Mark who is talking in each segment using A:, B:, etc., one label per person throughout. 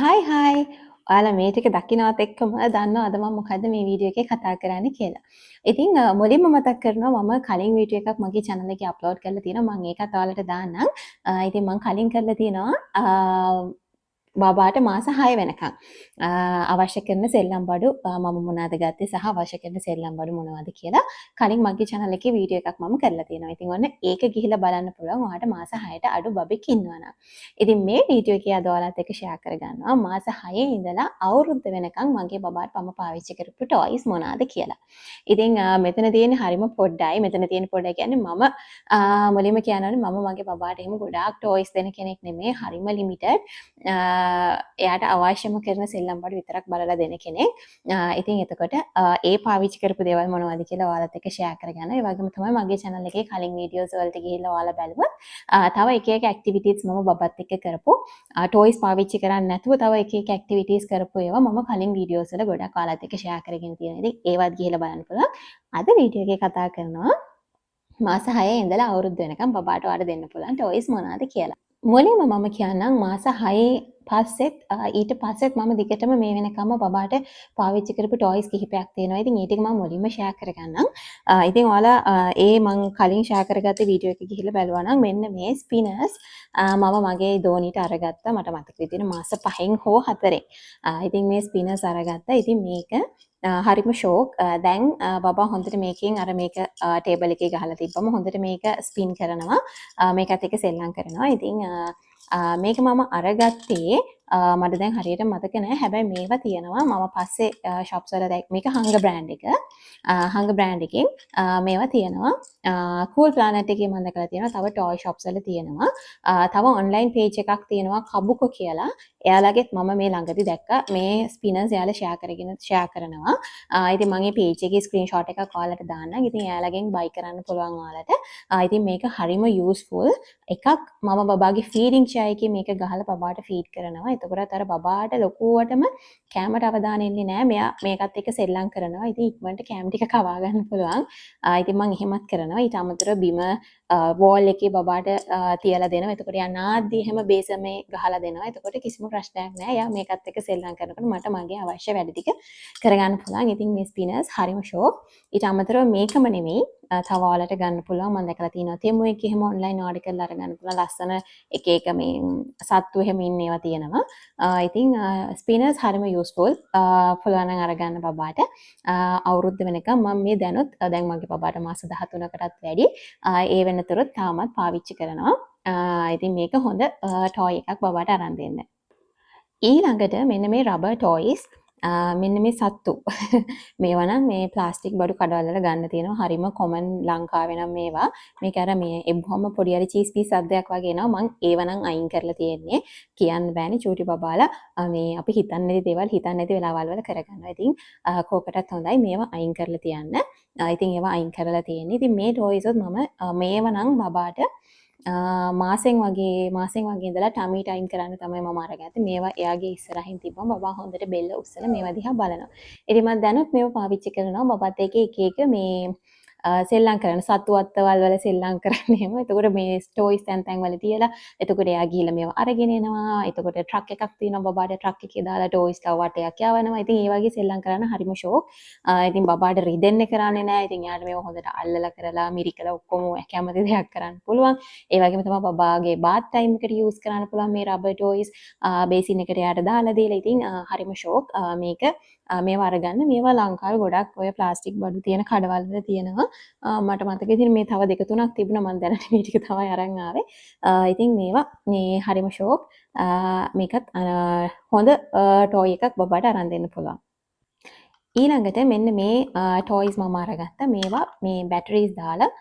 A: Hi hi. ඔයාලා මේ ටික දකින්නවත් එක්කම දන්නවා අද මම මොකද්ද මේ වීඩියෝ එකේ කතා කරන්නේ කියලා. ඉතින් මුලින්ම මතක් කරනවා මම කලින් වීඩියෝ එකක් මගේ channel එකේ අප්ලෝඩ් කරලා තියෙනවා. මම ඒකත් ඔයාලට දාන්නම්. ඉතින් මම කලින් කරලා තියෙනවා බබාට මාස 6 වෙනකන් අවශ්‍ය කරන සෙල්ලම් බඩු මම මොනවද ගත්තේ සහ අවශ්‍ය කරන සෙල්ලම් බඩු මොනවද කියලා කලින් මගේ channel එකේ වීඩියෝ එකක් මම කරලා තියෙනවා. ඉතින් ඔන්න ඒක ගිහිල්ලා බලන්න පුළුවන් ඔයාලට මාස 6ට අඩු බබෙක් ඉන්නවා නම්. ඉතින් මේ වීඩියෝ එකේ අද ඔයාලත් එක්ක ෂෙයා කරගන්නවා මාස 6 ඉඳලා අවුරුද්ද වෙනකන් මගේ බබාට මම පාවිච්චි කරපු ටොයිස් මොනවද කියලා. ඉතින් මෙතන තියෙන හරිම පොඩ්ඩයි. මෙතන තියෙන පොඩ්ඩයි කියන්නේ මම මුලින්ම කියනවානේ මම මගේ බබාට එහෙම ගොඩාක් ටොයිස් දෙන කෙනෙක් නෙමෙයි. හරිම ලිමිටඩ්. එයාට අවශ්‍යම කරන සෙල්ලම් බඩු විතරක් බලලා දෙන කෙනෙක්. ඉතින් එතකොට ඒ පාවිච්චි කරපු දේවල් මොනවද කියලා ඔයාලත් එක්ක ෂෙයා කරගන්න. ඒ වගේම තමයි මගේ channel එකේ කලින් වීඩියෝස් වලට ගිහිල්ලා ඔයාලා බලුවොත් තව එක එක ඇක්ටිවිටීස් මම බබත් එක්ක කරපු ටොයිස් පාවිච්චි කරන්නේ නැතුව තව එක එක ඇක්ටිවිටීස් කරපු ඒවා මම කලින් වීඩියෝස් වල ගොඩක් ඔයාලත් එක්ක ෂෙයා කරගෙන තියෙනවා. ඉතින් ඒවත් ගිහිල්ලා බලන්න පුළුවන්. අද වීඩියෝ එකේ කතා කරනවා මාස 6 ඉඳලා අවුරුද්ද වෙනකම් බබාට ඔයාලට දෙන්න පුළුවන් ටොයිස් මොනවද කියලා. මුලින්ම මම කියන්නම් මාස 6 පස්සෙත් ඊට පස්සෙත් මම දිගටම මේ වෙනකම්ම බබාට පාවිච්චි කරපු ටොයිස් කිහිපයක් තියෙනවා. ඉතින් ඒ ටික මම මුලින්ම ෂෙයා කරගන්නම්. ඉතින් ඔයාලා ඒ මං කලින් ෂෙයා කරගත්ත වීඩියෝ එක ගිහිල්ලා බලුවා නම් මෙන්න මේ ස්පිනර්ස් මම මගේ දෝනිට අරගත්තා. මට මතක විදිහට මාස 5න් හෝ 4න්. ඉතින් මේ ස්පිනර්ස් අරගත්තා. ඉතින් මේක හරිම ෂෝක්. දැන් බබා හොඳට මේකෙන් අර මේක ටේබල් එකේ ගහලා තිබ්බම හොඳට මේක ස්පින් කරනවා. මේකත් එක්ක සෙල්ලම් කරනවා. ඉතින් මේක මම අරගත්තේ මට දැන් හරියට මතක නැහැ. හැබැයි මේවා තියෙනවා මම පස්සේ shops වල මේක හංග බ්‍රෑන්ඩ් එක. හංග බ්‍රෑන්ඩ් එකෙන් මේවා තියෙනවා. cool planet එකේ මම දැකලා තියෙනවා. තව toy shops වල තියෙනවා. තව online page එකක් තියෙනවා කබුකෝ කියලා. එයාලගෙත් මම මේ ළඟදී දැක්කා මේ ස්පිනර්ස් එයාලා ෂෙයා කරනවා. ඉතින් මම මේ page එකේ screenshot එකක් ඔයාලට දාන්නම්. ඉතින් එයාලගෙන් buy කරන්න පුළුවන් ඔයාලට. ඉතින් මේක හරිම useful එකක්. මම බබාගේ feeding chair එකේ මේක ගහලා බබාට feed කරනවා. එතකොට අර බබාට ලොකුවටම කැමරට අවධානය එන්නේ නැහැ. මෙයා මේකත් එක්ක සෙල්ලම් කරනවා. ඉතින් ඉක්මනට කැම ටික කවා ගන්න පුළුවන්. ඉතින් මම එහෙමත් කරනවා. ඊට අමතරව බිම වෝල් එකේ බබාට තියලා දෙනවා. එතකොට යනාදී එහෙම බේසමේ ගහලා දෙනවා. එතකොට කිසිම ප්‍රශ්නයක් නැහැ. එයා මේකත් එක්ක සෙල්ලම් කරනකොට මට මගේ අවශ්‍ය වැඩ ටික කරගන්න පුළුවන්. ඉතින් මේ ස්පිනර්ස් හරිම ෂෝක්. ඊට අමතරව මේකම නෙමෙයි තව ඔයාලට ගන්න පුළුවන්. මම දැකලා තියෙනවා තෙමු එකේ එහෙම ඔන්ලයින් ඕඩර් කරලා අරගන්න පුළුවන්. ලස්සන එක එක මේ සත්තු එහෙම ඉන්න ඒවා තියෙනවා. ඉතින් ස්පිනර්ස් හරිම යූස්ෆුල්. පුළුවන් නම් අරගන්න බබාට. අවුරුද්ද වෙනකම් මම මේ දැනුත් දැන් මගේ බබාට මාස 13කටත් වැඩි. ඒ වෙනතුරුත් තාමත් පාවිච්චි කරනවා. ඉතින් මේක හොඳ ටොයි එකක් බබාට අරන් දෙන්න. ඊළඟට මෙන්න මේ රබර් ටොයිස් මෙන්න මේ සත්තු මේවා නම් මේ ප්ලාස්ටික් බඩු කඩවල වල ගන්න තියෙනවා. හරිම කොමන් ලංකාවේ නම් මේවා. මේක අර මේ එබ්බොම පොඩි හරි චීස් පීස් අද්දයක් වගේ එනවා. මං ඒව නම් අයින් කරලා තියෙන්නේ. කියන්න බෑනේ චූටි බබාලා මේ අපි හිතන්නේ නැති දේවල් හිතන්නේ නැති වෙලාවල් වල කරගන්නවා. ඉතින් කෝකටත් හොඳයි මේවා අයින් කරලා තියන්න. ඉතින් ඒවා අයින් කරලා තියෙන්නේ. ඉතින් මේ ටොයිස් මම මේවා නම් බබාට මාසෙන් වගේ ඉඳලා ටමි ටයිම් කරන්න තමයි මම අරගත්තේ. මේවා එයාගේ ඉස්සරහින් තිබ්බම බබා හොඳට බෙල්ල උස්සලා මේවා දිහා බලනවා. ඉතින් මම දැනුත් මේවා පාවිච්චි කරනවා. බබාත් එක එක මේ සෙල්ලම් කරන සතු අත්තවල් වල සෙල්ලම් කරන්නේ එහෙම. එතකොට මේ ටොයිස් තැන් වල තියලා එතකොට එයා ගිහලා මේවා අරගෙන එනවා. එතකොට ට්‍රක් එකක් තියෙනවා බබාට ට්‍රක් එකේ දාලා ටොයිස් ලා වටයක් යවනවා. ඉතින් ඒ වගේ සෙල්ලම් කරන්න හරිම ෂෝක්. ඉතින් බබාට රිදෙන්න කරන්නේ නැහැ. ඉතින් එයාට මේවා හොඳට අල්ලලා කරලා මිරිකලා ඔක්කොම කැමති දෙයක් කරන්න පුළුවන්. ඒ වගේම තමයි බබාගේ බාත් ටයිම් එකට යූස් කරන්න පුළුවන් මේ රබර් ටොයිස්. බේසින් එකට එයාට දාලා දීලා ඉතින් හරිම ෂෝක්. මේක මේවා අරගන්න. මේවා ලංකාවේ ගොඩක් ඔය ප්ලාස්ටික් බඩු තියෙන කඩවල් වල තියෙනවා. මට මතකයි ඉතින් මේ තව දෙක තුනක් තිබුණා මම දැනට මේ ටික තමයි අරන් ආවේ. ඉතින් මේවා මේ හරිම ෂෝක්. මේකත් හොඳ ටොයි එකක් බබාට අරන් දෙන්න පුළුවන්. ඊළඟට මෙන්න මේ ටොයිස් මම අරගත්තා. මේවා මේ බැටරිස් දාලා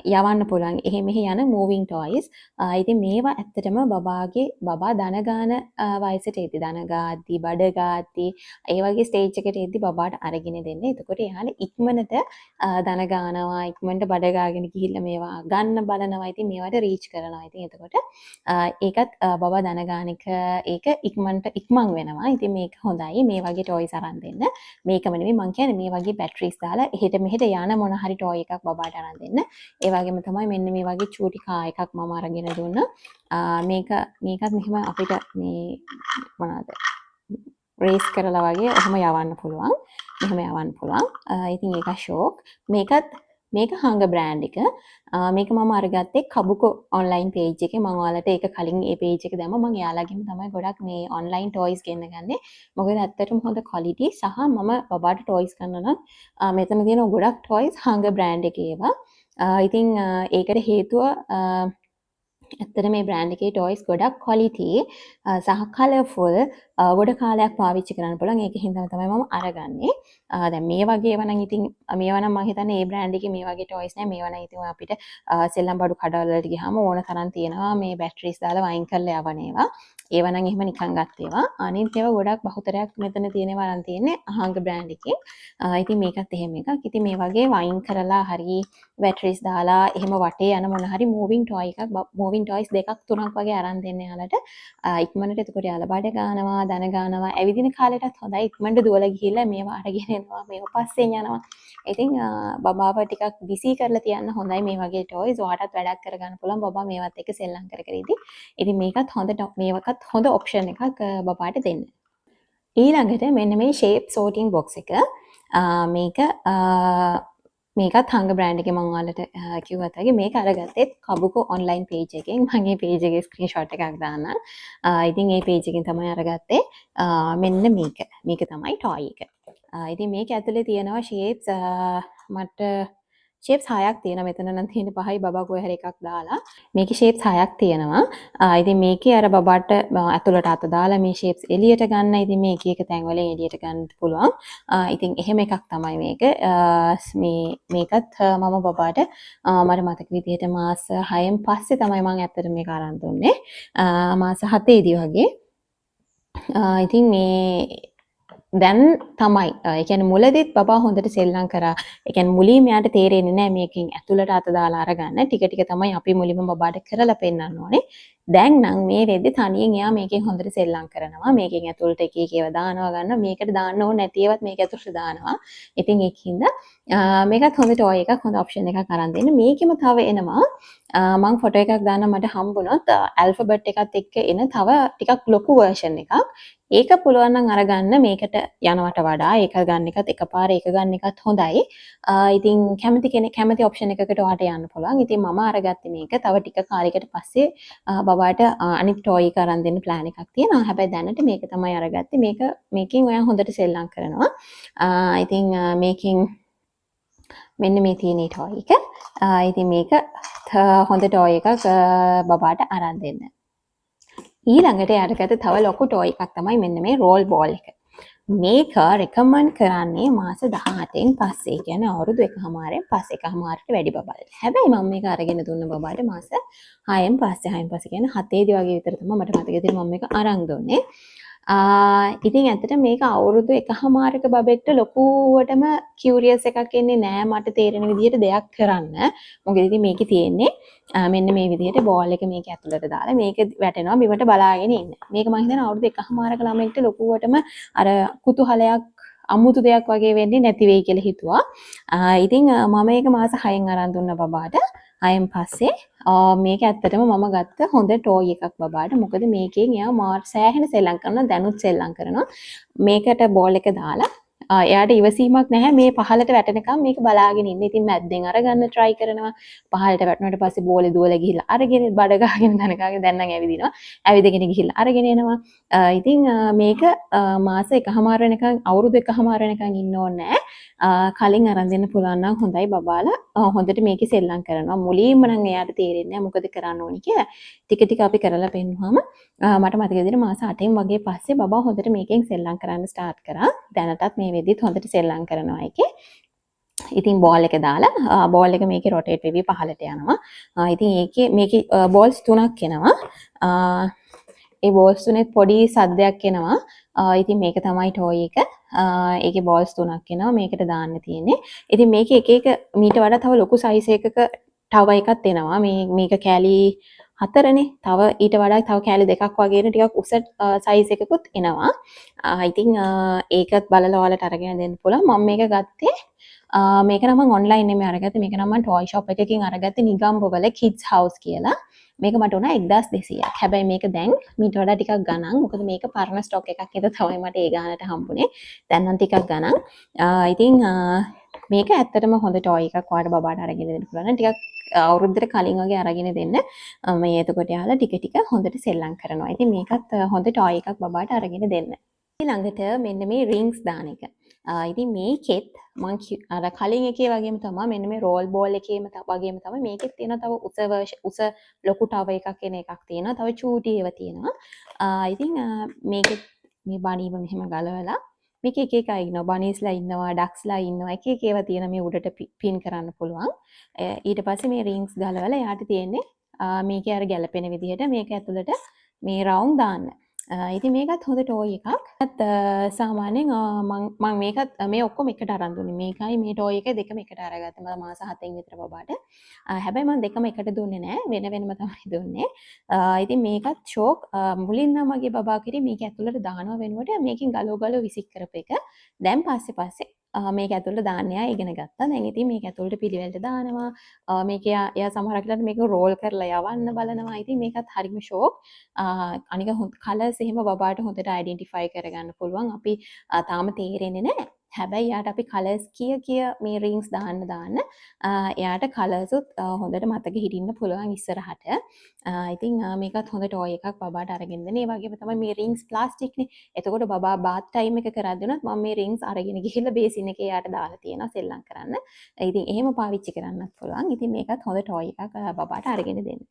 A: යවන්න පුළුවන්. එහෙ මෙහෙ යන මූවිං ටොයිස්. ඉතින් මේවා ඇත්තටම බබා දන ගාන වයසට එද්දි දන ගාද්දි බඩ ගාද්දි ඒ වගේ ස්ටේජ් එකට එද්දි බබාට අරගෙන දෙන්න. එතකොට එයාලා ඉක්මනට දන ගානවා, ඉක්මනට බඩ ගාගෙන ගිහිල්ලා මේවා ගන්න බලනවා. ඉතින් මේවට රීච් කරනවා. ඉතින් එතකොට ඒකත් බබා දන ගාන එක ඒක ඉක්මන් වෙනවා. ඉතින් මේක හොඳයි. මේ වගේ ටොයිස් අරන් දෙන්න. මේකම නෙමෙයි මං කියන්නේ මේ වගේ බැටරිස් දාලා එහෙට මෙහෙට යන මොන හරි ටොයි එකක් බබාට අරන් දෙන්න. ඒ වගේම තමයි මෙන්න මේ වගේ චූටි කා එකක් මම අරගෙන දුන්නා. මේකත් මෙහෙම අපිට මේ මොනවාද රේස් කරලා වගේ ඔහොම යවන්න පුළුවන්. මෙහෙම යවන්න පුළුවන්. ඉතින් ඒක ෂෝක්. මේක හංග බ්‍රෑන්ඩ් එක. මේක මම අරගත්තේ කබුකෝ ඔන්ලයින් පේජ් එකේ. මම ඔයාලට ඒක කලින් ඒ පේජ් එක දැම්මා. මම එයාලගෙන් තමයි ගොඩක් මේ ඔන්ලයින් ටොයිස් ගෙන්න ගන්නේ. මොකද ඇත්තටම හොඳ ක්වොලිටි සහ මම බබාට ටොයිස් ගන්න නම් මෙතන තියෙන ගොඩක් ටොයිස් හංග බ්‍රෑන්ඩ් එකේ ඒවා. ඉතින් ඒකට හේතුව ඇත්තට මේ බ්‍රෑන්ඩ් එකේ ටොයිස් ගොඩක් ක්වොලිටි සහ කලර්ෆුල් ගොඩ කාලයක් පාවිච්චි කරන්න පුළුවන්. ඒක හින්දා තමයි මම අරගන්නේ. දැන් මේ වගේ ඒවා නම් ඉතින් මේවා නම් මම හිතන්නේ මේ බ්‍රෑන්ඩ් එකේ මේ වගේ ටොයිස් නෑ. මේවා නම් ඉතින් අපිට සෙල්ලම් බඩු කඩවල වලට ගියාම ඕන තරම් තියෙනවා මේ බැටරිස් දාලා වයින් කරලා යවන ඒවා. ඒවා නම් එහෙම නිකන් ගත්ත ඒවා. අනිත් ඒවා ගොඩක් බහුතරයක් මෙතන තියෙනවා නම් තියෙන්නේ අහංග බ්‍රෑන්ඩ් එකේ. ඉතින් මේකත් එහෙම එකක්. ඉතින් මේ වගේ වයින් කරලා හරි බැටරිස් දාලා එහෙම වටේ යන මොන හරි මූවින් ටොයි එකක් මූවින් ටොයිස් දෙකක් තුනක් වගේ අරන් දෙන්න යාලට. ඉක්මනට එතකොට යාලා බඩ ගන්නවා, දන ගන්නවා, ඇවිදින කාලෙටත් හොඳයි. ඉක්මනට දුවලා ගිහිල්ලා මේවා අරගෙන එනවා, මේව පස්සෙන් යනවා. ඉතින් බබාව ටිකක් බිසි කරලා තියන්න හොඳයි මේ වගේ ටොයිස්. ඔයාටත් වැඩක් කරගන්න පුළුවන් බබා මේවත් එක්ක සෙල්ලම් කර කර ඉදී. ඉතින් මේකත් හොඳ ඔප්ෂන් එකක් බබාට දෙන්න. ඊළඟට මෙන්න මේ ෂේප් සෝටිං බොක්ස් එක. මේකත් හංග බ්‍රෑන්ඩ් එකේ මම ඔයාලට කිව්වත් වගේ මේක අරගත්තෙත් කබුකෝ ඔන්ලයින් පේජ් එකෙන්. මම මේ පේජ් එකේ ස්ක්‍රීන්ෂොට් එකක් දාන්නම්. ඉතින් මේ පේජ් එකෙන් තමයි අරගත්තේ. මෙන්න මේක තමයි ටොයි එක. ඉතින් මේක ඇතුලේ තියෙනවා ෂේප්ස් මට ෂේප්ස් 6ක් තියෙනවා. මෙතන නම් තියෙන 5යි බබා කොහේ හරි එකක් දාලා. මේකේ ෂේප්ස් 6ක් තියෙනවා. ඉතින් මේකේ අර බබාට ඇතුළට අත දාලා මේ ෂේප්ස් එළියට ගන්න. ඉතින් මේ එක තැන් වල එළියට ගන්න පුළුවන්. ඉතින් එහෙම එකක් තමයි මේක. මේකත් මම බබාට මට මතක විදිහට මාස 6න් පස්සේ තමයි මම ඇත්තට මේක අරන් දුන්නේ. මාස 7 දී වගේ. ඉතින් මේ දැන් තමයි ඒ කියන්නේ මුලදිත් බබා හොඳට සෙල්ලම් කරා. ඒ කියන්නේ මුලින්ම යාට තේරෙන්නේ නැහැ මේකෙන් ඇතුළට අත දාලා අරගන්න. ටික ටික තමයි අපි මුලින්ම බබාට කරලා පෙන්නන්න ඕනේ. දැන් නම් මේ වෙද්දි තනියෙන් එයා මේකෙන් හොඳට සෙල්ලම් කරනවා. මේකෙන් ඇතුළට එක එක ඒවා දානවා ගන්නවා. මේකට දාන්න ඕනේ නැති ඒවාත් මේක ඇතුළට දානවා. ඉතින් ඒකින්ද මේකත් හොඳ ටොයි එකක්, හොඳ ඔප්ෂන් එකක් අරන් දෙන්න. මේකෙම තව එනවා මම ෆොටෝ එකක් දාන්න මට හම්බුනොත් ඇල්ෆබෙට් එකත් එක්ක එන තව ටිකක් ලොකු වර්ෂන් එකක්. ඒක පුළුවන් නම් අරගන්න මේකට යනවට වඩා ඒක ගන්න එකත් එකපාර ඒක ගන්න එකත් හොඳයි. ඉතින් කැමති ඔප්ෂන් එකකට ඔයාට යන්න පුළුවන්. ඉතින් මම අරගත්තේ මේක. තව ටික කාලයකට පස්සේ බබාට අනිත් ටොයි එක අරන් දෙන්න ප්ලෑන් එකක් තියෙනවා. හැබැයි දැනට මේක තමයි අරගත්තේ. මේකෙන් ඔයා හොඳට සෙල්ලම් කරනවා. ඉතින් මේකෙන් මෙන්න මේ තියෙන ටොයි එක. ඉතින් මේක හොඳ ටොයි එකක් බබාට අරන් දෙන්න. ඊළඟට යාටගත තව ලොකු ටොයි එකක් තමයි මෙන්න මේ රෝල් බෝල් එක. මේක රෙකමන්ඩ් කරන්නේ මාස 18න් පස්සේ. කියන්නේ අවුරුදු 1කමාරෙන් පස්සේ. 1කමාරට වැඩි බබාට. හැබැයි මම මේක අරගෙන දුන්න බබාට මාස 6න් පස්සේ කියන්නේ 7 දී වගේ විතර තමයි මට මතක තියෙන්නේ මම මේක අරන් දුන්නේ. ඉතින් ඇත්තට මේක අවුරුදු 1කමාරක බබෙක්ට ලොකුවටම කියුරියස් එකක් එන්නේ නෑ මට තේරෙන විදිහට දෙයක් කරන්න. මොකද ඉතින් මේකේ තියෙන්නේ මෙන්න මේ විදිහට බෝල් එක මේක ඇතුළට දාලා මේක වැටෙනවා බිමට බලාගෙන ඉන්න. මේක මම හිතන්නේ අවුරුදු 1කමාරක ළමයෙක්ට ලොකුවටම අර කුතුහලයක් අමුතු දෙයක් වගේ වෙන්නේ නැති වෙයි කියලා හිතුවා. ඉතින් මම මේක මාස 6න් අරන් දුන්න බබාට. 6න් පස්සේ මේක ඇත්තටම මම ගත්ත හොඳ ටෝයි එකක් බබාට. මොකද මේකෙන් එයා මාර් සෑහෙන සෙල්ලම් කරනවා, දැනුත් සෙල්ලම් කරනවා. මේකට බෝල් එක දාලා එයාට ඉවසීමක් නැහැ මේ පහළට වැටෙනකම් මේක බලාගෙන ඉන්න. ඉතින් මැද්දෙන් අරගන්න try කරනවා. පහළට වැටුණාට පස්සේ බෝලේ දුවලා ගිහිල්ලා අරගෙන බඩ ගහගෙන දන ගහගෙන දැන් නම් ඇවිදිනවා. ඇවිදගෙන ගිහිල්ලා අරගෙන එනවා. ඉතින් මේක මාස 1කමාර වෙනකන් අවුරුදු 1කමාර වෙනකන් ඉන්න ඕනේ නැහැ. කලින් අරන් දෙන්න පුළුවන් නම් හොඳයි බබාලා හොඳට මේකේ සෙල්ලම් කරනවා. මුලින්ම නම් එයාට තේරෙන්නේ නැහැ මොකද කරන්න ඕනි කියලා. ටික ටික අපි කරලා පෙන්නුවාම මට මතක විදිහට මාස 8න් වගේ පස්සේ බබා හොඳට මේකෙන් සෙල්ලම් කරන්න ස්ටාර්ට් කරා. දැනටත් මේ වෙද්දිත් හොඳට සෙල්ලම් කරනවා ඒකේ. ඉතින් බෝල් එක දාලා බෝල් එක මේකේ රොටේට් වෙවි පහළට යනවා. ඉතින් මේකේ බෝල්ස් 3ක් එනවා. ඒ බෝල්ස් තුනෙත් පොඩි සද්දයක් එනවා. ඉතින් මේක තමයි ටෝයි එක. ඒකේ බෝල්ස් 3ක් එනවා. මේකට දාන්න තියෙන්නේ. ඉතින් මේකේ එක එක මීට වඩා තව ලොකු සයිස් එකක තව එකක් එනවා. මේක කෑලි 4නේ. තව ඊට වඩා තව කෑලි 2ක් වගේ ටිකක් උස සයිස් එකකුත් එනවා. ඉතින් ඒකත් බලලා ඔයාලට අරගෙන දෙන්න පුළුවන්. මම මේක ගත්තේ මේක නම් මම ඔන්ලයින් නෙමෙයි අරගත්තේ. මේක නම් මම ටොයි ෂොප් එකකින් අරගත්තේ නිගම්බොවල කිඩ්ස් හවුස් කියලා. මේක මට උනා 1200ක්. හැබැයි මේක දැන් මීට වඩා ටිකක් ගණන්. මොකද මේක පරණ ස්ටොක් එකක් නේද තමයි මට ඒ ගානට හම්බුනේ. දැන් නම් ටිකක් ගණන්. ඉතින් මේක ඇත්තටම හොඳ ටොයි එකක් ඔයාලට බබාට අරගෙන දෙන්න පුළුවන්. ටිකක් අවුරුද්දට කලින් වගේ අරගෙන දෙන්න. මේ එතකොට යාලා ටික ටික හොඳට සෙල්ලම් කරනවා. ඉතින් මේකත් හොඳ ටොයි එකක් බබාට අරගෙන දෙන්න. ඊළඟට මෙන්න මේ රින්ග්ස් දාන එක. ඉතින් මේකෙත් මං අර කලින් එකේ වගේම තමයි මෙන්න මේ රෝල් බෝල් එකේම වගේම තමයි මේකෙත් තියෙන තව උස ලොකු ටව එකක් එන එකක් තියෙනවා. තව චූටි ඒවා තියෙනවා. ඉතින් මේකෙත් මේ බණීව මෙහෙම ගලවලා මේක එක එක ඉන්නවා. බනීස්ලා ඉන්නවා, ඩක්ස්ලා ඉන්නවා. එක එක ඒවා තියෙන මේ උඩට පින් කරන්න පුළුවන්. ඊට පස්සේ මේ රින්ග්ස් ගලවලා යාට තියෙන්නේ මේකේ අර ගැලපෙන විදිහට මේක ඇතුළට මේ රවුම් දාන්න. ඉතින් මේකත් හොඳ ටෝයි එකක්. සාමාන්‍යයෙන් මම මේකත් මේ ඔක්කොම එකට අරන් දුන්නේ. මේකයි මේ ටෝයි එක දෙකම එකට අරගත්තේ. මම මාස 7න් විතර බබාට. හැබැයි මම දෙකම එකට දුන්නේ නෑ. වෙන වෙනම තමයි දුන්නේ. ඉතින් මේකත් ෂෝක්. මුලින් නම් මගේ බබා කිරි මේක ඇතුළට දානවා වෙනුවට මේකෙන් ගලව විසික් කරපු එක. දැන් පස්සේ මේක ඇතුළට දාන්න එයා ඉගෙන ගත්තා. දැන් ඉතින් මේක ඇතුළට පිළිවෙලට දානවා. මේක එයා සමහරක් වෙලාවට මේක රෝල් කරලා යවන්න බලනවා. ඉතින් මේකත් හරිම ෂෝක්. අනික කලර්ස් එහෙම බබාට හොඳට අයිඩෙන්ටිෆයි කරගන්න පුළුවන්. අපි තාම තේරෙන්නේ නැහැ. හැබැයි යාට අපි කලර්ස් කිය මේ රින්ග්ස් දාන්න එයාට කලර්ස් හොඳට මතක හිටින්න පුළුවන් ඉස්සරහට. ඉතින් මේකත් හොඳ ටෝයි එකක් බබාට අරගෙන දෙන්න. ඒ වගේම තමයි මේ රින්ග්ස් ප්ලාස්ටික්නේ. එතකොට බබා බාත් ටයිම් එක කරද්දී උනත් මම මේ රින්ග්ස් අරගෙන ගිහිල්ලා බේසින් එකේ යාට දාලා තියෙනවා සෙල්ලම් කරන්න. ඉතින් එහෙම පාවිච්චි කරන්නත් පුළුවන්. ඉතින් මේකත් හොඳ ටෝයි එකක් බබාට අරගෙන දෙන්න.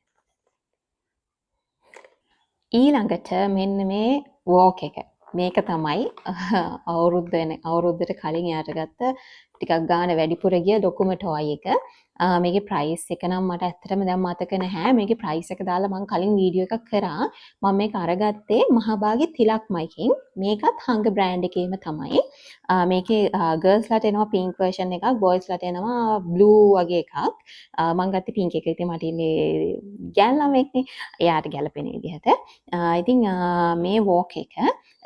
A: ඊළඟට මෙන්න මේ වෝක් එක. මේක තමයි අවුරුද්දට කලින් එයාට ගත්ත ටිකක් ගාන වැඩිපුර ගිය ලොකුම ටොයි එක. මේකේ ප්‍රයිස් එක නම් මට ඇත්තටම දැන් මතක නැහැ. මේකේ ප්‍රයිස් එක දාලා මම කලින් වීඩියෝ එකක් කරා. මම මේක අරගත්තේ මහභාගී තිලක්මයිකින්. මේකත් හංග බ්‍රෑන්ඩ් එකේම තමයි. මේකේ ගර්ල්ස්ලාට එනවා පින්ක් වර්ෂන් එකක්, බොයිස්ලාට එනවා බ්ලූ වගේ එකක්. මම ගත්තේ පින්ක් එක. ඉතින් මට ඉන්නේ ගෑල් ළමෙක්නේ. එයාට ගැලපෙන විදිහට. ඉතින් මේ වෝක් එක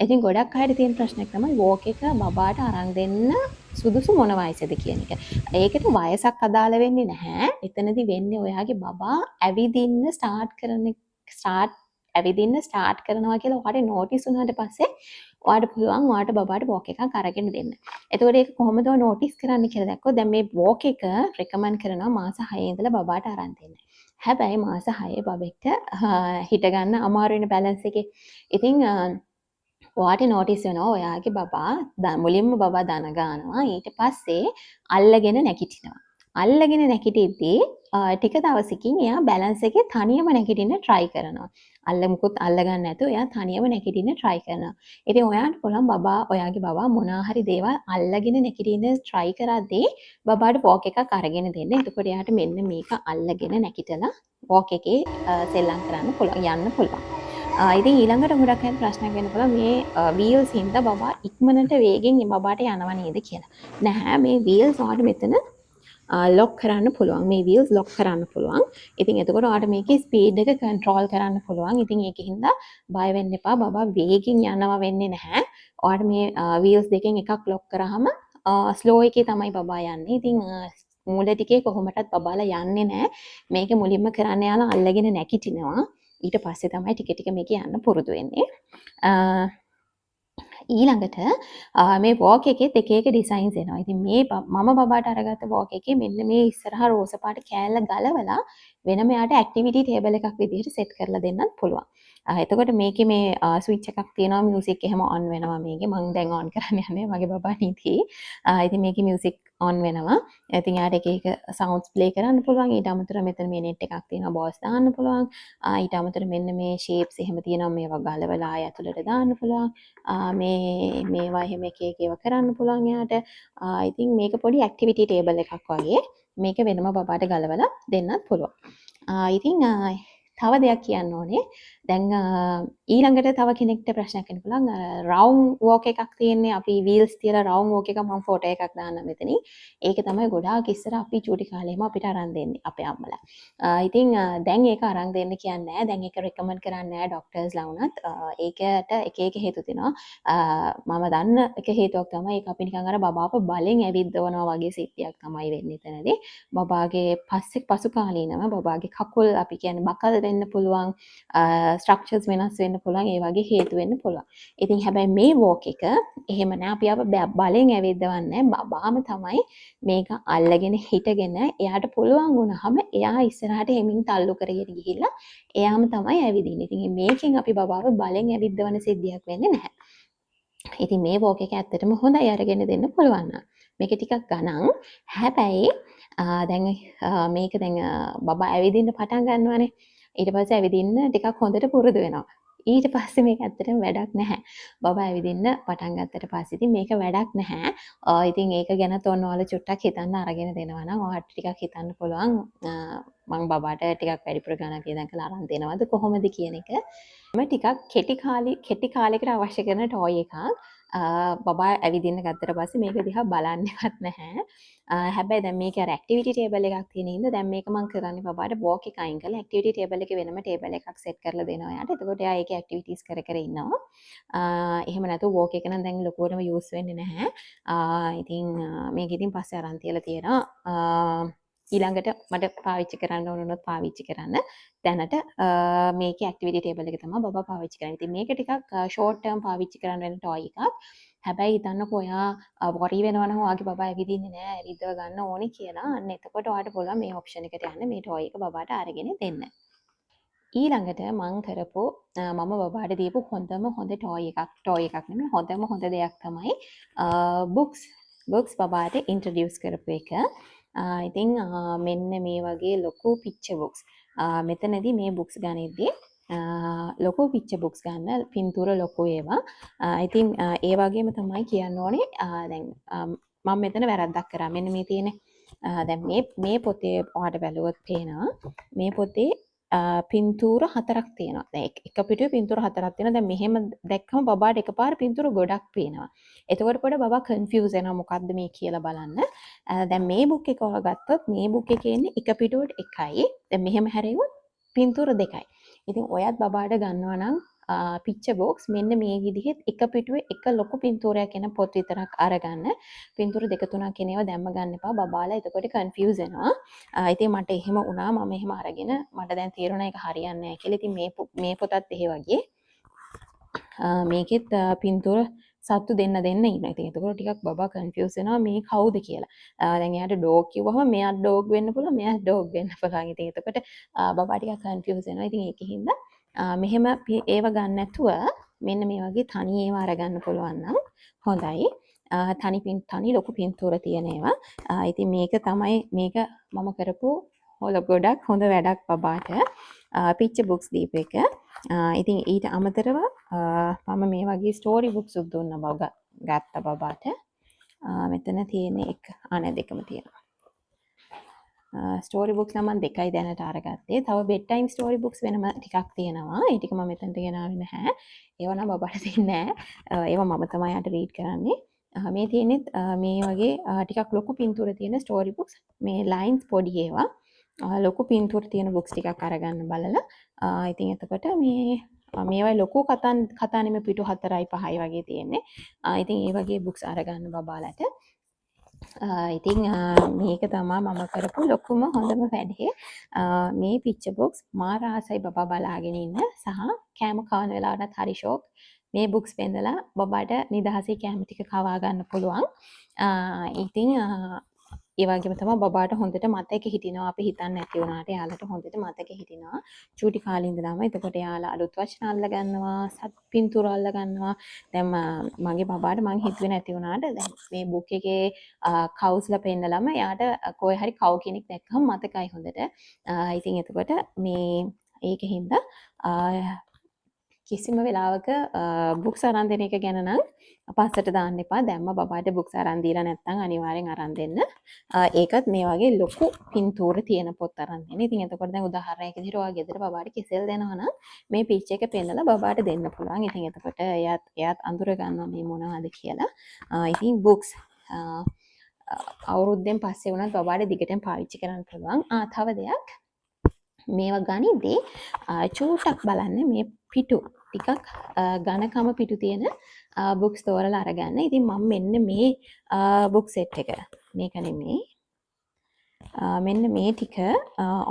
A: ඉතින් ගොඩක් අයට තියෙන ප්‍රශ්නයක් තමයි වෝක් එක බබාට අරන් දෙන්න සුදුසු මොන වයසද කියන එක. ඒකට වයසක් අදාළ වෙන්නේ නැහැ. එතනදි වෙන්නේ ඔයාගේ බබා ඇවිදින්න ස්ටාර්ට් කරනවා කියලා ඔයාට නෝටිස් වුණාට පස්සේ ඔයාට පුළුවන් ඔයාට බබාට වෝක් එකක් අරගෙන දෙන්න. එතකොට ඒක කොහොමද නෝටිස් කරන්න කියලා දැක්කොත් දැන් මේ වෝක් එක රෙකමන්ඩ් කරනවා මාස 6 ඉඳලා බබාට අරන් දෙන්න. හැබැයි මාස 6 බබෙක්ට හිට ගන්න අමාරු වෙන බැලන්ස් එකේ. ඉතින් ඔයාට නෝටිස් වෙනවා ඔයාගේ බබා මුලින්ම බබා දන ගන්නවා ඊට පස්සේ අල්ලගෙන නැගිටිනවා. අල්ලගෙන නැගිටිද්දී ටික දවසකින් එයා බැලන්ස් එකේ තනියම නැගිටින්න try කරනවා. මුකුත් අල්ලගන්න නැතුව එයා තනියම නැගිටින්න try කරනවා. ඉතින් ඔයාට පුළුවන් ඔයාගේ බබා මොනවා හරි දේවල් අල්ලගෙන නැගිටින්න try කරද්දී බබාට වෝක් එකක් අරගෙන දෙන්න. එතකොට එයාට මෙන්න මේක අල්ලගෙන නැගිටලා වෝක් එකේ සෙල්ලම් කරන්න පුළුවන් යන්න පුළුවන්. ඉතින් ඊළඟට ගොඩක් අයට ප්‍රශ්නයක් වෙන්න පුළුවන් මේ වීල්ස් හින්දා බබා ඉක්මනට වේගෙන් බබාට යනවා නේද කියලා. නැහැ මේ වීල්ස් ඔයාලට මෙතන ලොක් කරන්න පුළුවන්. මේ වීල්ස් ලොක් කරන්න පුළුවන්. ඉතින් එතකොට ඔයාලට මේකේ ස්පීඩ් එක කන්ට්‍රෝල් කරන්න පුළුවන්. ඉතින් ඒකින්ද බය වෙන්න එපා. බබා වේගෙන් යනවා වෙන්නේ නැහැ. ඔයාලට මේ වීල්ස් දෙකෙන් එකක් ලොක් කරාම ස්ලෝ එකේ තමයි බබා යන්නේ. ඉතින් මූල ටිකේ කොහොමටත් බබාලා යන්නේ නැහැ. මේක මුලින්ම කරන්න යාලා අල්ලගෙන නැගිටිනවා. ඊට පස්සේ තමයි ටික ටික මේක යන්න පුරුදු වෙන්නේ. ඊළඟට මේ වෝක් එකෙත් එක එක ඩිසයින්ස් එනවා. ඉතින් මේ මම බබාට අරගත්ත වෝක් එකේ මෙන්න මේ ඉස්සරහා රෝස පාට කෑල්ල ගලවලා වෙනම යාට ඇක්ටිවිටි ටේබල් එකක් විදිහට සෙට් කරලා දෙන්නත් පුළුවන්. එතකොට මේකේ මේ ස්විච් එකක් තියෙනවා මියුසික් එහෙම ඔන් වෙනවා මේකේ. මම දැන් ඔන් කරන්න යන්නේ මගේ බබා නීති. ඉතින් මේකේ මියුසික් ඔන් වෙනවා. ඉතින් යාට එක එක සවුන්ඩ්ස් ප්ලේ කරන්න පුළුවන්. ඊට අමතරව මෙතන මේ නෙට් එකක් තියෙනවා බෝස් දාන්න පුළුවන්. ඊට අමතරව මෙන්න මේ ෂේප්ස් එහෙම තියෙනවා මේවා ගලවලා ආය ඇතුළට දාන්න පුළුවන්. මේවා එහෙම එක එක ඒවා කරන්න පුළුවන් යාට. ඉතින් මේක පොඩි ඇක්ටිවිටි ටේබල් එකක් වගේ. මේක වෙනම බබාට ගලවලා දෙන්නත් පුළුවන්. ඉතින් තව දෙයක් කියන්න ඕනේ. දැන් ඊළඟට තව කෙනෙක්ට ප්‍රශ්නයක් එන්න පුළුවන්. රවුන්ඩ් වෝක් එකක් තියෙන්නේ. අපි වීල්ස් තියලා රවුන්ඩ් වෝක් එකක් මම ෆොටෝ එකක් දාන්නම් මෙතනින්. ඒක තමයි ගොඩාක් ඉස්සර අපි චූටි කාලේම අපිට අරන් දෙන්නේ අපේ අම්මලා. ඉතින් දැන් ඒක අරන් දෙන්න කියන්නේ නැහැ. දැන් ඒක රෙකමන්ඩ් කරන්නේ නැහැ ඩොක්ටර්ස්ලා වුණත්. ඒකට එක එක හේතු තියෙනවා. මම දන්න එක හේතුවක් තමයි ඒක අපි නිකන් අර බබාව බලෙන් ඇවිද්දවනවා වගේ සිද්ධියක් තමයි වෙන්නේ එතනදී. බබාගේ පසු කාලීනව බබාගේ කකුල් අපි කියන්නේ බකල් වෙන්න පුළුවන් ස්ට්‍රක්චර්ස් වෙනස් වෙන්න පුළුවන් ඒ වගේ හේතු වෙන්න පුළුවන්. ඉතින් හැබැයි මේ වෝක් එක එහෙම නෑ අපි අප බලෙන් ඇවිද්දවන්නේ බබාම තමයි මේක අල්ලගෙන හිටගෙන එයාට පුළුවන් වුණාම එයා ඉස්සරහට හෙමින් තල්ලු කරගෙන ගිහිල්ලා එයාම තමයි ඇවිදින්නේ. ඉතින් මේකෙන් අපි බබාව බලෙන් ඇවිද්දවන සිද්ධියක් වෙන්නේ නැහැ. ඉතින් මේ වෝක් එක ඇත්තටම හොඳයි අරගෙන දෙන්න පුළුවන් නම්. මේක ටිකක් ගණන්. හැබැයි දැන් මේක දැන් බබා ඇවිදින්න පටන් ගන්නවානේ. ඊට පස්සේ ඇවිදින්න ටිකක් හොඳට පුරුදු වෙනවා. ඊට පස්සේ මේක ඇත්තටම වැඩක් නැහැ. බබා ඇවිදින්න පටන් ගත්තට පස්සේ ඉතින් මේක වැඩක් නැහැ. ඉතින් ඒක ගැන තොන්න ඔයාලා චුට්ටක් හිතන්න අරගෙන දෙනවා නම් ඔයාලට ටිකක් හිතන්න පුළුවන් මම බබාට ටිකක් වැඩිපුර ගණන් වියදම් කරලා අරන් දෙනවද කොහොමද කියන එක. ටිකක් කෙටි කාලෙකට අවශ්‍ය කරන ටෝයි එකක්. බබා ඇවිදින්න ගත්තට පස්සේ මේක දිහා බලන්නවත් නැහැ. හැබැයි දැන් මේක අර ඇක්ටිවිටි ටේබල් එකක් තියෙන හින්දා දැන් මේක මම කරන්නේ බබාට වෝක් එක අයින් කරලා ඇක්ටිවිටි ටේබල් එකේ වෙනම ටේබල් එකක් සෙට් කරලා දෙනවා යාට. එතකොට එයා ඒකේ ඇක්ටිවිටීස් කර කර ඉන්නවා. එහෙම නැතු වෝක් එක නම් දැන් ලොකුවටම යූස් වෙන්නේ නැහැ. ඉතින් මේක ඉතින් පස්සේ අරන් තියලා තියෙනවා. ඊළඟට මට පාවිච්චි කරන්න ඕන වුණොත් පාවිච්චි කරන්න. දැනට මේකේ ඇක්ටිවිටි ටේබල් එක තමයි බබා පාවිච්චි කරන්නේ. ඉතින් මේක ටිකක් ෂෝට් ටර්ම් පාවිච්චි කරන්න වෙන ටොයි එකක්. හැබැයි හිතන්නකෝ ඔයා වොරි වෙනවා නම් ඔයාගේ බබා ඇවිදින්නේ නැහැ, ඇවිදව ගන්න ඕනේ කියලා. අන්න එතකොට ඔයාට පුළුවන් මේ ඔප්ෂන් එකට යන්න මේ ටොයි එක බබාට අරගෙන දෙන්න. ඊළඟට මං කරපු මම බබාට දීපු හොඳම හොඳ ටොයි එකක් නෙමෙයි හොඳම හොඳ දෙයක් තමයි බුක්ස් බබාට ඉන්ට්‍රොඩියුස් කරපු එක. ඉතින් මෙන්න මේ වගේ ලොකු පික්චර් බුක්ස්. මෙතනදී මේ බුක්ස් ගනිද්දී ලොකු පික්චර් බුක්ස් ගන්න පින්තූර ලොකු ඒවා. ඉතින් ඒ වගේම තමයි කියන්න ඕනේ දැන් මම මෙතන වැරද්දක් කරා. මෙන්න මේ තියෙන්නේ දැන් මේ පොතේ ඔයාලට බැලුවොත් පේනවා මේ පොතේ පින්තූර 4ක් තියෙනවා. දැන් එක පිටුවේ පින්තූර 4ක් තියෙනවා. දැන් මෙහෙම දැක්කම බබාට එකපාර පින්තූර ගොඩක් පේනවා. එතකොට බබා කන්ෆියුස් වෙනවා මොකද්ද මේ කියලා බලන්න. දැන් මේ බුක් එක ඔයා ගත්තොත් මේ බුක් එකේ ඉන්නේ එක පිටුවට එකයි. දැන් මෙහෙම හැරෙවොත් පින්තූර දෙකයි. ඉතින් ඔයත් බබාට ගන්නවා නම් පික්චර් බොක්ස් මෙන්න මේ විදිහට එක පිටුවේ එක ලොකු පින්තූරයක් එන පොත් විතරක් අරගන්න. පින්තූර දෙක තුනක් එන ඒවා දැම්ම ගන්න එපා. බබාලා එතකොට කන්ෆියුස් වෙනවා. ඉතින් මට එහෙම වුණා. මම එහෙම අරගෙන මට දැන් තේරුණා ඒක හරියන්නේ නැහැ කියලා. ඉතින් මේ පොතත් එහෙ වගේ. මේකෙත් පින්තූර සත්තු දෙන්න ඉන්නවා. ඉතින් එතකොට ටිකක් බබා කන්ෆියුස් වෙනවා මේ කවුද කියලා. දැන් එයාට ඩොග් කිව්වම මෙයාට ඩොග් වෙන්න පුළුවන්, මෙයාට ඩොග් වෙන්න පුළුවන්. ඉතින් එතකොට බබා ටිකක් කන්ෆියුස් වෙනවා. ඉතින් ඒකින්ද මෙහෙම ඒව ගන්න නැතුව මෙන්න මේ වගේ තනි ඒවා අරගන්න පුළුවන් නම් හොඳයි. තනි ලොකු පින්තූර තියෙන ඒවා. ඉතින් මේක මම කරපු ගොඩක් හොඳ වැඩක් බබාට. පික්චර් බුක්ස් දීපු එක. ඉතින් ඊට අමතරව මම මේ වගේ ස්ටෝරි බුක්ස් උත් දුන්නා ගත්ත බබාට. මෙතන තියෙන එක දෙකම තියෙනවා. ස්ටෝරි බුක්ස් නම් මම දෙකයි දැනට අරගත්තේ. තව බෙඩ් ටයිම් ස්ටෝරි බුක්ස් වෙනම ටිකක් තියෙනවා. ඒ ටික මම මෙතනට ගෙනාවේ නැහැ. ඒවා නම් බබාට දෙන්නේ නැහැ. ඒවා මම තමයි යට රීඩ් කරන්නේ. මේ තියෙනෙත් මේ වගේ ටිකක් ලොකු පින්තූර තියෙන ස්ටෝරි බුක්ස්. මේ ලයින්ස් පොඩි ඒවා. ලොකු පින්තූර තියෙන බුක්ස් ටිකක් අරගන්න බලලා. ඉතින් එතකොට මේවයි ලොකු කතා නෙමෙයි පිටු 4යි 5යි වගේ තියෙන්නේ. ඉතින් ඒ වගේ බුක්ස් අරගන්න බබාලට. ඉතින් මේක තමයි මම කරපු ලොකුම හොඳම වැඩේ. මේ පික්චර් බොක්ස් මාර ආසයි බබා බලාගෙන ඉන්න සහ කෑම කවන වෙලාවටත් හරි ෂෝක්. මේ බුක්ස් බෙන්දලා බබාට නිදහසේ කෑම ටික කවා ගන්න පුළුවන්. ඉතින් ඒ වගේම තමයි බබාට හොඳට මතක හිටිනවා. අපි හිතන්නේ නැති වුණාට එයාලට හොඳට මතක හිටිනවා. චූටි කාලේ ඉඳලාම. එතකොට එයාලා අලුත් වචන අල්ල ගන්නවා, සත් පින්තූර අල්ල ගන්නවා. දැන් මගේ බබාට මං හිතුවේ නැති වුණාට දැන් මේ බුක් එකේ කවුස්ලා පෙන්නලම එයාට කොහේ හරි කව් කෙනෙක් දැක්කම මතකයි හොඳට. ඉතින් එතකොට මේ ඒකෙන්ද කිසිම වෙලාවක බුක්ස් අරන් දෙන එක ගැන නම් පස්සට දාන්න එපා. දැම්ම බබාට බුක්ස් අරන් දීලා නැත්නම් අනිවාර්යෙන් අරන් දෙන්න. ඒකත් මේ වගේ ලොකු පින්තූර තියෙන පොත් අරන් දෙන්න. ඉතින් එතකොට දැන් උදාහරණයක් විදිහට ඔයා ගෙදර බබාට කෙසෙල් දෙනවා නම් මේ පිච් එක පෙන්නලා බබාට දෙන්න පුළුවන්. ඉතින් එතකොට එයාත් අඳුර ගන්නවා මේ මොනවද කියලා. ඉතින් බුක්ස් අවුරුද්දෙන් පස්සේ වුණත් බබාට දිගටම පාවිච්චි කරන්න පුළුවන්. තව දෙයක් මේවා ගනිද්දී චූටක් බලන්න මේ පිටු ටිකක් ඝනකම පිටු තියෙන බුක්ස් තෝරලා අරගන්න. ඉතින් මම මෙන්න මේ බුක් සෙට් එක මේක නෙමෙයි මෙන්න මේ ටික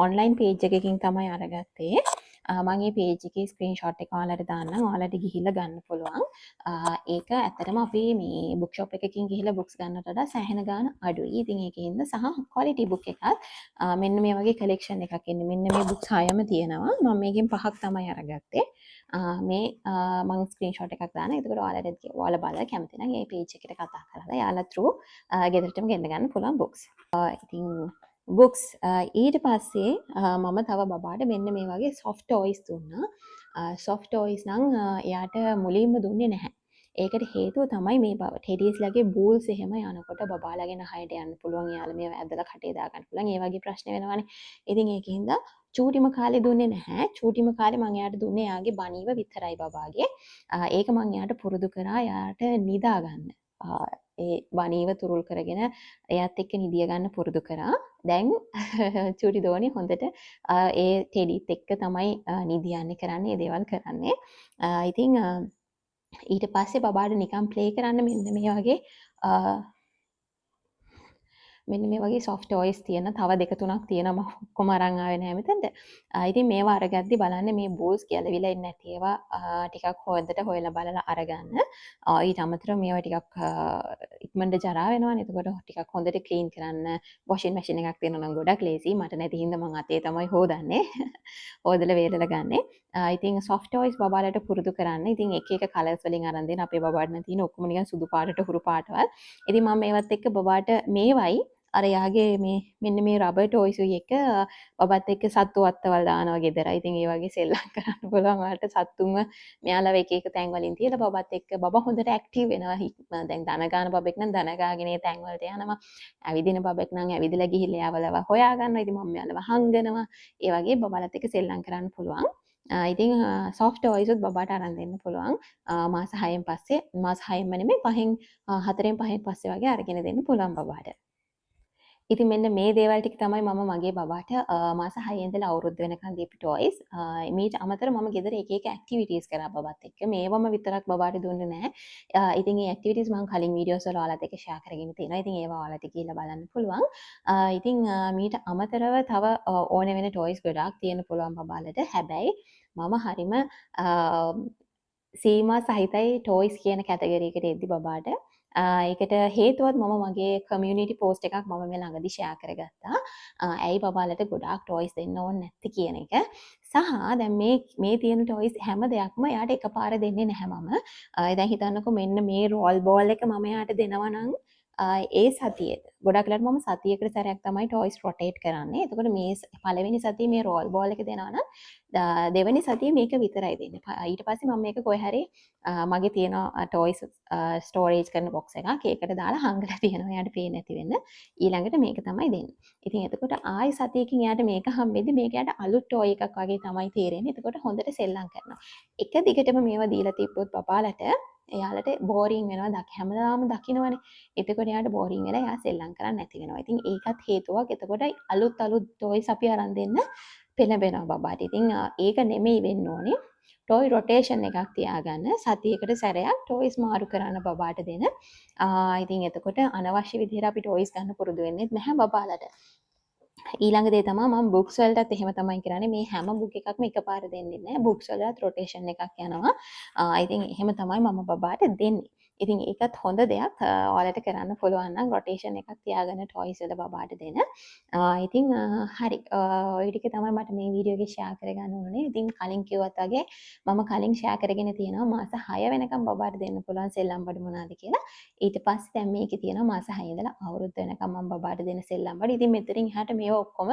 A: ඔන්ලයින් පේජ් එකකින් තමයි අරගත්තේ. මම මේ පේජ් එකේ ස්ක්‍රීන්ෂොට් එක ඔයාලට දාන්නම්. ඔයාලට ගිහිල්ලා ගන්න පුළුවන්. ඒක ඇත්තටම අපි මේ බුක් ෂොප් එකකින් ගිහිල්ලා බුක්ස් ගන්නට වඩා සෑහෙන ගාණ අඩුයි. ඉතින් ඒකෙන්ද සහ ක්වොලිටි බුක් එකත් මෙන්න මේ වගේ කලෙක්ෂන් එකක් එන්නේ. මෙන්න මේ බුක්ස් 6ම තියෙනවා. මම මේකෙන් 5ක් තමයි අරගත්තේ. මේ මම ස්ක්‍රීන්ෂොට් එකක් දාන්න. එතකොට ඔයාලා බලලා කැමති නම් මේ පේජ් එකට කතා කරලා යාලා through ගෙදරටම ගෙන්න ගන්න පුළුවන් බුක්ස්. ඉතින් බුක්ස් ඊට පස්සේ මම තව බබාට මෙන්න මේ වගේ soft toys දුන්නා. soft toys නම් එයාට මුලින්ම දුන්නේ නැහැ. ඒකට හේතුව තමයි මේ ටෙඩීස්ලගේ බූල්ස් එහෙම යනකොට බබාලාගේ නහයට යන්න පුළුවන්. එයාලා මේව ඇදලා කටේ දා ගන්න පුළුවන්. ඒ වගේ ප්‍රශ්න වෙනවනේ. ඉතින් ඒකින්ද චූටිම කාලේ දුන්නේ නැහැ. චූටිම කාලේ මම එයාට දුන්නේ එයාගේ බණීව විතරයි බබාගේ. ඒක මම එයාට පුරුදු කරා එයාට නිදා ගන්න. ඒ බණීව තුරුල් කරගෙන එයාත් එක්ක නිදිය ගන්න පුරුදු කරා. දැන් චූටි දෝනි හොඳට ඒ ටෙඩිත් එක්ක තමයි නිදියන්නේ කරන්නේ, ඒ දේවල් කරන්නේ. ඉතින් ඊට පස්සේ බබාට නිකන් ප්ලේ කරන්න මෙන්න මේ වගේ soft toys තියෙන තව දෙක තුනක් තියෙනවා. මම ඔක්කොම අරන් ආවේ නැහැ මෙතනට. ඉතින් මේවා අරගද්දි බලන්න මේ බෝල්ස් ගැලවිලා ඉන්නේ නැති ඒවා ටිකක් හොඳට හොයලා බලලා අරගන්න. ඊට අමතරව මේවා ටිකක් ඉක්මනට ජරා වෙනවානේ. එතකොට ටිකක් හොඳට ක්ලීන් කරන්න වොෂින් මැෂින් එකක් තියෙනවා නම් ගොඩක් ලේසි. මට නැති හින්දා මම අතේ තමයි හොදන්නේ. හොදලා වේලලා ගන්නෙ. ඉතින් soft toys බබාලට පුරුදු කරන්න. ඉතින් එක එක කලර්ස් වලින් අරන් දෙන අපේ බබාට නම් තියෙන ඔක්කොම නිකන් සුදු පාටට හුරු පාටවල්. ඉතින් මම මේවත් එක්ක බබාට මේවයි අර යාගේ මෙන්න මේ රබර් ටොයිස් එක බබත් එක්ක සත්තු අත්තවල් දානවා ගෙදර. ඉතින් ඒ වගේ සෙල්ලම් කරන්න පුළුවන්. ඔයාලට සත්තුන්ව මෙයාලව එක එක තැන් වලින් තියලා බබත් එක්ක බබා හොඳට ඇක්ටිව් වෙනවා. දැන් දන ගන්න බබෙක් නම් දන ගාගෙන ඒ තැන් වලට යනවා. ඇවිදින බබෙක් නම් ඇවිදලා ගිහිල්ලා යාවලව හොයා ගන්නවා. ඉතින් මම මෙයාලව හංගනවා. ඒ වගේ බබලත් එක්ක සෙල්ලම් කරන්න පුළුවන්. ඉතින් soft toys උත් බබාට අරන් දෙන්න පුළුවන්. මාස 6න් පස්සේ මාස 6න්ම නෙමෙයි 5න් 4න් 5න් පස්සේ වගේ අරගෙන දෙන්න පුළුවන් බබාට. ඉතින් මෙන්න මේ දේවල් ටික තමයි මම මගේ බබාට මාස 6 ඉඳලා අවුරුද්ද වෙනකන් දීපු ටොයිස්. මීට අමතරව මම ගෙදර එක එක ඇක්ටිවිටීස් කරා බබත් එක්ක. මේවම විතරක් බබාට දුන්නේ නැහැ. ඉතින් මේ ඇක්ටිවිටීස් මම කලින් වීඩියෝස් වල ඔයාලත් එක්ක ෂෙයා කරගෙන තියෙනවා. ඉතින් ඒවා ඔයාලට ගිහිල්ලා බලන්න පුළුවන්. ඉතින් මීට අමතරව තව ඕන වෙන ටොයිස් ගොඩාක් තියෙන්න පුළුවන් බබාලට. හැබැයි මම හරිම සීමා සහිතයි ටොයිස් කියන කැටගරි එකට එද්දි බබාට. ඒකට හේතුවත් මම මගේ කමියුනිටි පෝස්ට් එකක් මම මේ ළඟදී ෂෙයා කරගත්තා. ඇයි බබාලට ගොඩාක් ටොයිස් දෙන්න ඕනේ නැත්තේ කියන එක. සහ දැන් මේ තියෙන ටොයිස් හැම දෙයක්ම එයාට එකපාර දෙන්නේ නැහැ මම. දැන් හිතන්නකෝ මෙන්න මේ රෝල් බෝල් එක මම එයාට දෙනවා නම් ඒ සතියේද ගොඩක් වෙලාවට මම සතියකට සැරයක් තමයි ටොයිස් රොටේට් කරන්නේ. එතකොට මේ පළවෙනි සතියේ මේ රෝල් බෝල් එක දෙනවා නම් දෙවෙනි සතියේ මේක විතරයි දෙන්නේ. ඊට පස්සේ මම මේක කොහේ හරි මගේ තියෙන ටොයිස් ස්ටෝරේජ් කරන බොක්ස් එකක් ඒකට දාලා හංගලා තියෙනවා. එයාට පේන්නේ නැති වෙන්න. ඊළඟට මේක තමයි දෙන්නේ. ඉතින් එතකොට ආයි සතියකින් එයාට මේක හම්බෙද්දි මේක එයාට අලුත් ටොයි එකක් වගේ තමයි තේරෙන්නේ. එතකොට හොඳට සෙල්ලම් කරනවා. එක දිගටම මේවා දීලා තිබ්බොත් පපාලට එයාලට බෝරින් වෙනවා. හැමදාම දකින්නවනේ. එතකොට එයාට බෝරින් වෙලා එයා සෙල්ලම් කරන්න නැති වෙනවා. ඉතින් ඒකත් හේතුවක්. එතකොට අලුත් ටොයිස් අපි අරන් දෙන්න පෙළඹෙනවා බබාට. ඉතින් ඒක නෙමෙයි වෙන්න ඕනේ. ටොයි රොටේෂන් එකක් තියාගන්න. සතියකට සැරයක් ටොයිස් මාරු කරන්න බබාට දෙන. ඉතින් එතකොට අනවශ්‍ය විදිහට අපි ටොයිස් ගන්න පුරුදු වෙන්නේ නැහැ බබාලට. ඊළඟ දේ තමයි මම බුක්ස් වලටත් එහෙම තමයි කරන්නේ. මේ හැම බුක් එකක්ම එකපාර දෙන්නේ නැහැ. බුක්ස් වලට රොටේෂන් එකක් යනවා. ඉතින් එහෙම තමයි මම බබාට දෙන්නේ. ඉතින් ඒකත් හොඳ දෙයක්. ඔයාලට කරන්න පුළුවන් නම් රොටේෂන් එකක් තියාගෙන ටොයිස් වල බබාට දෙන්න. ඉතින් හරි. ඔය ටික තමයි මට මේ වීඩියෝ එකේ ෂෙයා කරගන්න ඕනේ. ඉතින් කලින් කිව්වත් වගේ මම කලින් ෂෙයා කරගෙන තියෙනවා මාස 6 වෙනකම් බබාට දෙන්න පුළුවන් සෙල්ලම් බඩු මොනවාද කියලා. ඊට පස්සේ දැන් මේකේ තියෙනවා මාස 6 ඉඳලා අවුරුද්ද වෙනකම් මම බබාට දෙන සෙල්ලම් බඩු. ඉතින් මෙතනින් එහාට මේවා ඔක්කොම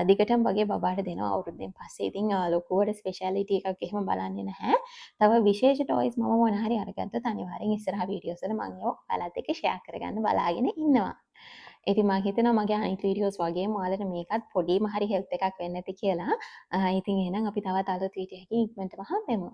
A: දිගටම වගේ බබාට දෙනවා අවුරුද්දෙන් පස්සේ. ඉතින් ලොකුවට ස්පෙෂැලිටි එකක් එහෙම බලන්නේ නැහැ. තව විශේෂ ටොයිස් මම මොන හරි අරගත්තොත් අනිවාර්යෙන් ඉස්සරහ වීඩියෝස් වල මම ඒවා ඔයාලත් එක්ක ෂෙයා කරගන්න බලාගෙන ඉන්නවා. ඉතින් මම හිතනවා මගේ අනිත් වීඩියෝස් වගේම ඔයාලට මේකත් පොඩිම හරි හෙල්ප් එකක් වෙන්න ඇති කියලා. ඉතින් එහෙනම් අපි තවත් අලුත් වීඩියෝ එකකින් ඉක්මනටම හම්බෙමු.